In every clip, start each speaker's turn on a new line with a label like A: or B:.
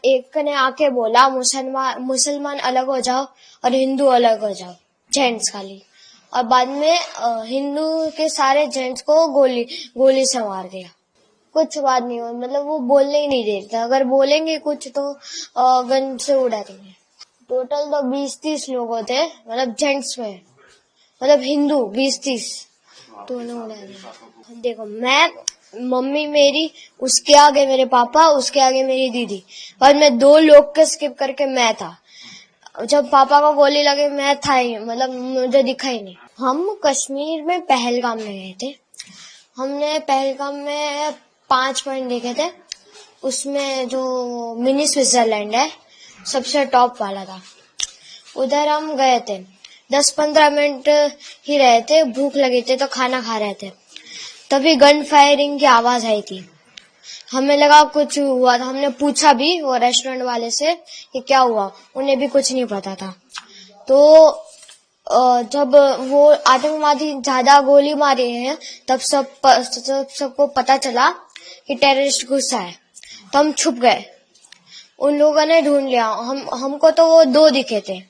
A: एक ने आके बोला मुसलमान अलग हो जाओ और हिंदू अलग हो जाओ, जेंट्स खाली। और बाद में हिंदू के सारे जेंट्स को गोली से मार दिया। कुछ बात नहीं हुई, मतलब वो बोलने ही नहीं देते, अगर बोलेंगे कुछ तो गन से उड़ा देंगे। टोटल तो 20-30 लोग होते, मतलब जेंट्स में, मतलब हिंदू 20-30 तो उन्हें उड़ा दिया। देखो, मम्मी मेरी, उसके आगे मेरे पापा, उसके आगे मेरी दीदी, और मैं 2 लोग के स्किप करके मैं था। जब पापा को गोली लगे मैं था ही, मतलब मुझे दिखा ही नहीं। हम कश्मीर में पहलगाम में गए थे। हमने पहलगाम में 5 पॉइंट देखे थे। उसमें जो मिनी स्विट्जरलैंड है सबसे टॉप वाला था, उधर हम गए थे। 10-15 मिनट ही रहे थे, भूख लगी थी तो खाना खा रहे थे, तभी गन फायरिंग की आवाज आई थी। हमें लगा कुछ हुआ था, हमने पूछा भी वो रेस्टोरेंट वाले से कि क्या हुआ, उन्हें भी कुछ नहीं पता था। तो जब वो आतंकवादी ज्यादा गोली मारे हैं तब सबको पता चला कि टेररिस्ट घुसा है, तो हम छुप गए। उन लोगों ने ढूंढ लिया, हमको तो वो 2 दिखे थे।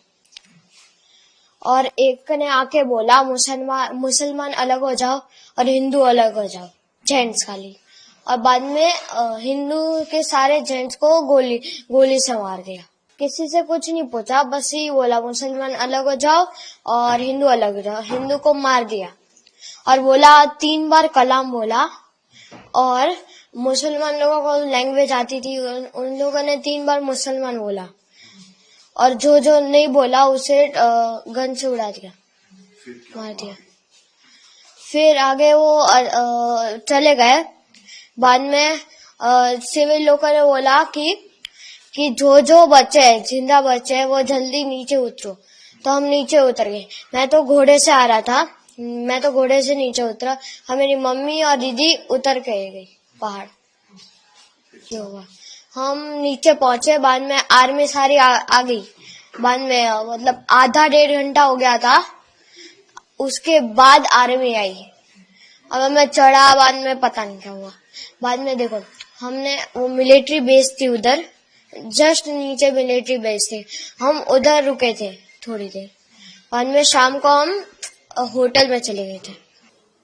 A: और एक ने आके बोला मुसलमान अलग हो जाओ और हिंदू अलग हो जाओ, जेंट्स खाली। और बाद में हिंदू के सारे जेंट्स को गोली से मार दिया। किसी से कुछ नहीं पूछा, बस ही बोला मुसलमान अलग हो जाओ और हिंदू अलग हो जाओ। हिंदू को मार दिया और बोला 3 बार कलाम बोला। और मुसलमान लोगों को लैंग्वेज आती थी, उन लोगों ने 3 बार मुसलमान बोला, और जो नहीं बोला उसे गन से उड़ा दिया, मार दिया। फिर आगे वो चले गए। बाद में सिविल लोगों ने बोला कि जो बच्चे हैं, जिंदा बच्चे हैं, वो जल्दी नीचे उतरो। तो हम नीचे उतर गए। मैं तो घोड़े से आ रहा था, मैं तो घोड़े से नीचे उतरा, मेरी मम्मी और दीदी उतर के गई पहाड़। ये हुआ, हम नीचे पहुंचे। बाद में आर्मी सारी आ गई। बाद में मतलब आधा 1.5 घंटा हो गया था, उसके बाद आर्मी आई। अब मैं चढ़ा, बाद में पता नहीं क्या हुआ। बाद में देखो, हमने वो मिलिट्री बेस थी उधर, जस्ट नीचे मिलिट्री बेस थी, हम उधर रुके थे थोड़ी देर। बाद में शाम को हम होटल में चले गए थे।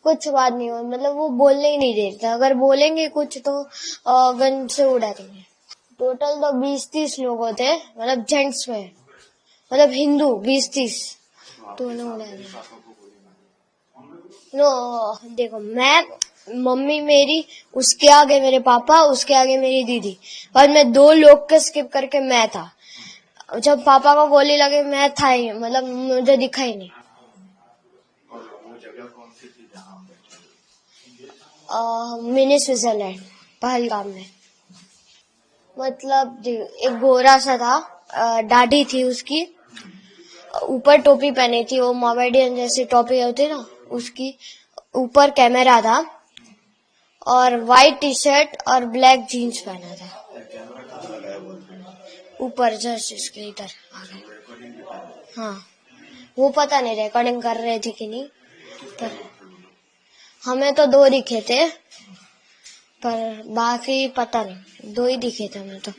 A: कुछ बात नहीं हुई, मतलब वो बोलने ही नहीं देते, अगर बोलेंगे कुछ तो गन से उड़ा देंगे। टोटल तो 20-30 लोग होते, मतलब जेंट्स में, मतलब हिंदू 20-30 तो उन्हें उड़ा दिया। देखो, मम्मी मेरी, उसके आगे मेरे पापा, उसके आगे मेरी दीदी, और मैं 2 लोग के स्किप करके मैं था। जब पापा को गोली लगे मैं था ही, मतलब मुझे दिखा ही नहीं। मिनी स्विट्जरलैंड पहलगाम में। मतलब एक गोरा सा था, दाढ़ी थी उसकी, ऊपर टोपी पहनी थी, वो मोमेडियन जैसी टोपी होती है ना, उसकी ऊपर कैमरा था, और व्हाइट टी शर्ट और ब्लैक जीन्स पहना था। ऊपर जस्ट इसके इधर आगे। हाँ, वो पता नहीं रिकॉर्डिंग कर रहे थे कि नहीं, पर हमें तो 2 दिखे थे, पर बाकी पता नहीं, 2 ही दिखे थे हमें तो।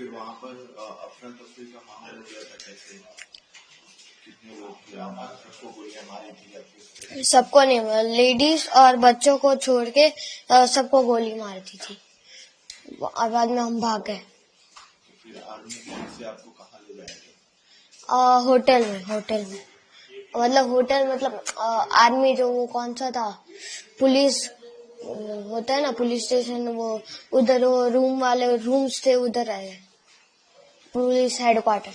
A: सबको नहीं, लेडीज और बच्चों को छोड़ के सबको गोली मार दी थी, और बाद में हम भाग गए। होटल में मतलब आर्मी जो वो कौन सा था, पुलिस होता है ना, पुलिस स्टेशन, वो उधर वो रूम्स थे, उधर आए, पुलिस हेडक्वार्टर।